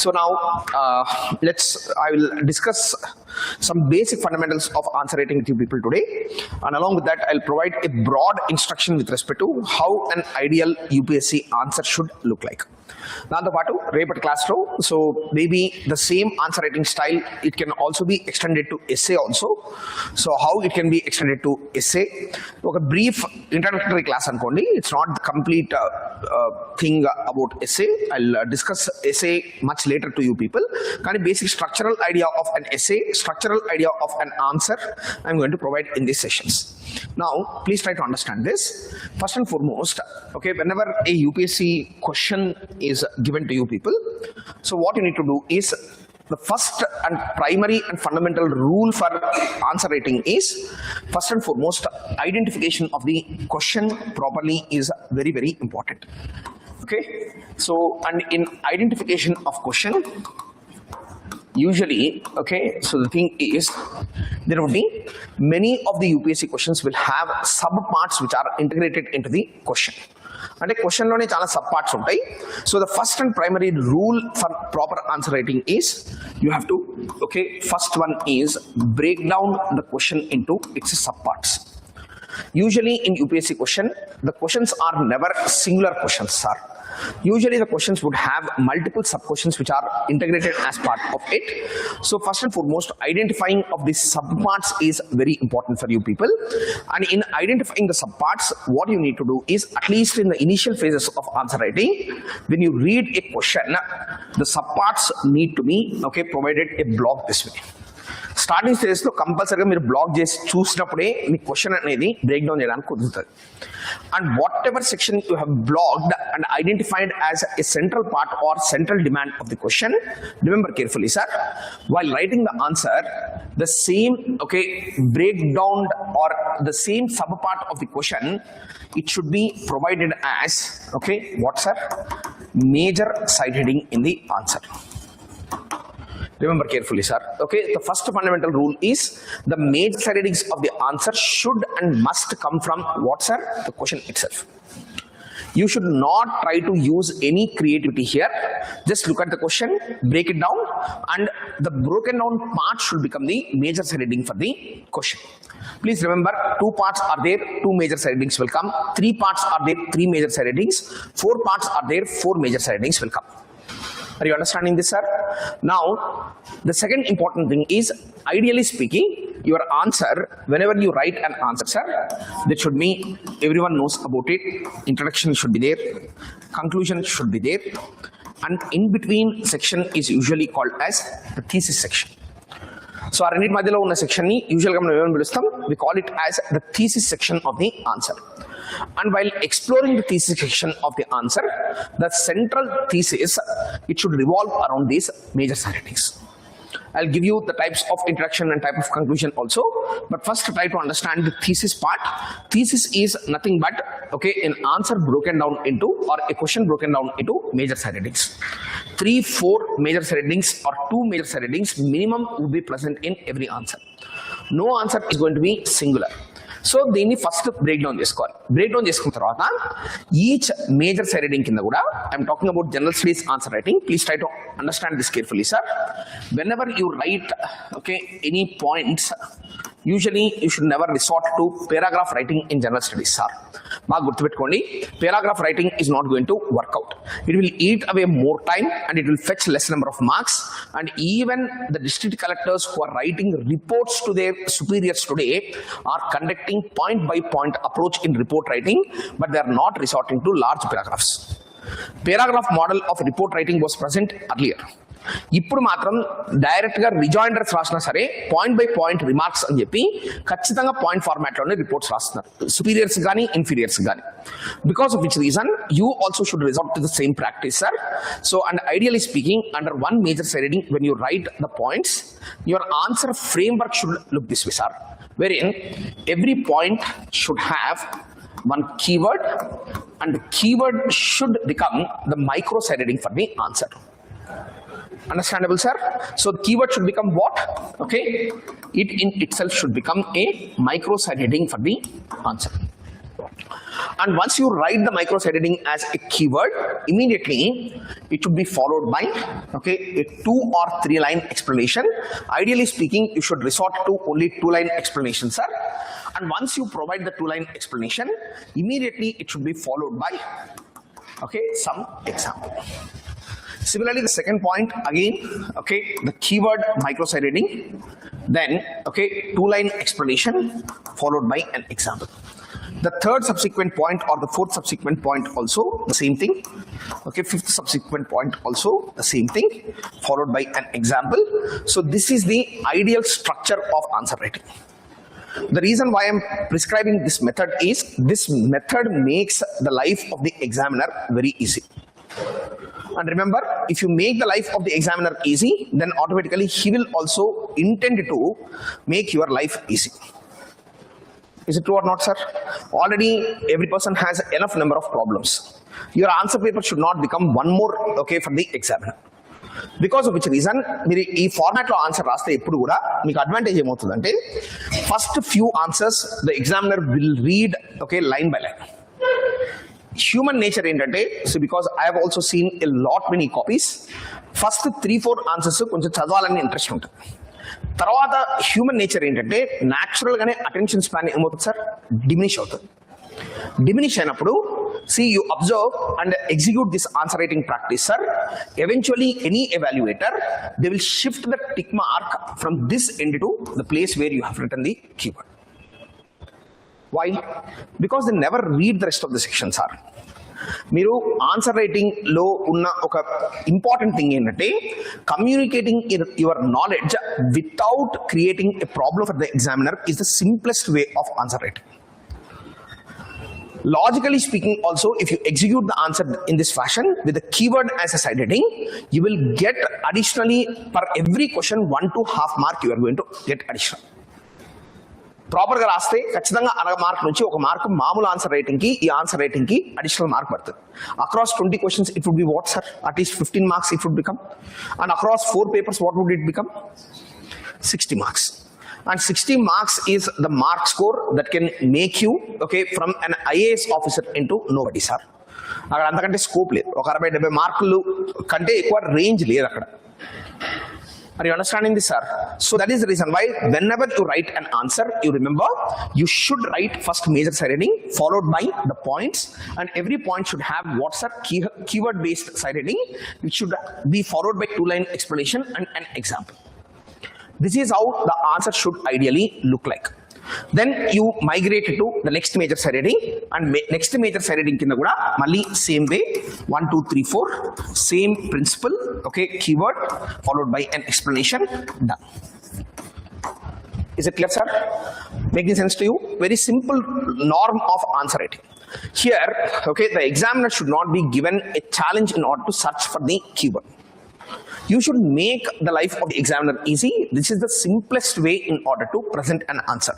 So now I will discuss some basic fundamentals of answer writing with you people today, and along with that I'll provide a broad instruction with respect to how an ideal UPSC answer should look like. దాంతో పాటు రేపటి క్లాస్లో so maybe the same answer writing style it can also be extended to essay also. So how it can be extended to essay, ఒక brief introductory class అనుకోండి. It's not the complete thing about essay. I discuss essay much later to you people. కానీ basic structural idea of an essay, structural idea of an answer I am going to provide in these sessions. Now please try to understand this. First and foremost, okay, whenever a UPSC question is given to you people, so what you need to do is the first and primary and fundamental rule for answer writing is, first and foremost, identification of the question properly is very, very important. Okay, so and in identification of question, usually, okay, so the thing is there would be many of the UPSC questions will have sub parts which are integrated into the question. And a question lone chala sub parts untai. So the first and primary rule for proper answer writing is you have to, okay, first one is break down the question into its sub parts. Usually in UPSC question, the questions are never singular questions, sir. Usually the questions would have multiple sub questions which are integrated as part of it. So first and foremost, identifying of these sub parts is very important for you people. And in identifying the sub parts, what you need to do is, at least in the initial phases of answer writing, when you read a question, the sub parts need to be, okay, provided a block this way. Starting స్టేజ్లో కంపల్సరీగా మీరు black చేసి చూసినప్పుడే మీ question అనేది break down చేయడానికి కుదురుతుంది. And what ever section you have blocked and identified as a central part or central demand of the question, remember carefully sir, while writing the answer, the same, okay, breakdown or the same sub part of the question, it should be provided as, okay, what sir, major side heading in the answer. Remember carefully, sir. Okay, the first fundamental rule is the major side headings of the answer should and must come from what, sir? The question itself. You should not try to use any creativity here. Just look at the question, break it down, and the broken down part should become the major side heading for the question. Please remember, 2 parts are there, 2 major side headings will come. 3 parts are there, 3 major side headings. 4 parts are there, 4 major side headings will come. Are you understanding this, sir? Now, the second important thing is, ideally speaking, your answer, whenever you write an answer, sir, that should be, everyone knows about it. Introduction should be there, conclusion should be there, and in between section is usually called as the thesis section. So, our రెండింటి మధ్యలో ఉన్న section ని usual గా మనం ఏమని పిలుస్తాం? We call it as the thesis section of the answer. And while exploring the thesis section of the answer, the central thesis, it should revolve around these major side headings. I'll give you the types of introduction and type of conclusion also, but first try to understand the thesis part. Thesis is nothing but, okay, an answer broken down into, or a question broken down into major side headings. 3, 4 major side headings or 2 major side headings minimum would be present in every answer. No answer is going to be singular. So దీన్ని first break down చేసుకోవాలి. Break down చేసుకున్న తర్వాత each major side heading కింద కూడా, I'm talking about general studies answer writing, please try to understand this carefully sir. When ever you right, okay, any points, usually you should never resort to paragraph writing in general studies, sir. బాగా గుర్తుపెట్టుకోండి, paragraph writing is not going to work out. It will eat away more time and it will fetch less number of marks, and even the district collectors who are writing reports to their superiors today are conducting point by point approach in report writing, but they are not resorting to large paragraphs. Paragraph model of report writing was present earlier. ఇప్పుడు మాత్రం direct గా రిజాయిండర్స్ రాసినా సరే point by point remarks అని చెప్పి ఖచ్చితంగా point format లోనే reports రాస్తున్నారు, సుపీరియర్స్ కానీ ఇన్ఫీరియర్స్ కానీ. Because of which reason you also should resort to the same practice, sir. So and ideally speaking, under one major side heading when you right the points, your answer framework should look this way, sir, wherein every point should have one keyword, and the keyword should become the micro side heading for the answer. Understandable, sir? So the keyword should become what? Okay, it in itself should become a micro side heading for the answer. And once you write the microsite heading as a keyword, immediately it should be followed by a 2 or 3 line explanation. Ideally speaking, you should resort to only 2 line explanation, sir. And once you provide the 2 line explanation, immediately it should be followed by some example. Similarly, the second point again, the keyword microsite heading, then 2 line explanation followed by an example. The third subsequent point or the fourth subsequent point also the same thing. Fifth subsequent point also the same thing, followed by an example. So this is the ideal structure of answer writing. The reason why I am prescribing this method is this method makes the life of the examiner very easy. And remember, if you make the life of the examiner easy, then automatically he will also intend to make your life easy. Is it true or not, sir? Already every person has enough number of problems. Your answer paper should not become one more for the examiner. Because of which reason, మీరు ఈ format లో answer రాస్తే ఎప్పుడు కూడా మీకు advantage ఏమవుతుందంటే first few answers the examiner will read line by line. Human nature ఏంటంటే, so because I have also seen a lot many copies, first 3-4 answers కొంచెం చదవాలని ఇంట్రెస్ట్ ఉంటుంది. తర్వాత హ్యూమన్ నేచర్ ఏంటంటే న్యాచురల్ గానే అటెన్షన్ స్పాన్ ఏమవుతుంది sir, diminish అవుతుంది. Diminish అయినప్పుడు you observe and execute this answer writing practice, sir. Eventually any evaluator, they will shift the tick mark from this end to the place where you have written the keyword. Why? Because they never read the rest of the section, sir. మీరు answer writing లో ఉన్న ఒక important thing ఏంటంటే communicating your knowledge without creating a problem for the examiner is the simplest way of answer writing. Logically speaking also, if you execute the answer in this fashion with the keyword as a side heading, you will get additionally per every question 1 to half mark you are going to get additional. Proper గా రాస్తే ఖచ్చితంగా అర mark నుంచి ఒక mark మామూలు answer writing కి ఈ answer writing కి అడిషనల్ మార్క్ పడుతుంది. Across 20 questions it would be what sir, at least 15 marks it would become. And across 4 papers what would it become, 60 marks. And 60 marks is the mark score that can make you from an IAS officer into nobody, sir. అక్కడ అంతకంటే scope లేదు. ఒక 60-70 మార్కులు కంటే ఎక్కువ range లేదు అక్కడ. Are you understanding this, sir? So that is the reason why whenever you write an answer, you remember you should write first major side heading followed by the points, and every point should have what's a keyword based side heading, which should be followed by 2 line explanation and an example. This is how the answer should ideally look like. Then you migrate to the next major side heading, and next major side heading kinda kuda malli same way 1 2 3 4 same principle, keyword followed by an explanation, done. Is it clear, sir? Making sense to you? Very simple norm of answer writing. Here the examiner should not be given a challenge in order to search for the keyword. You should make the life of the examiner easy. This is the simplest way in order to present an answer.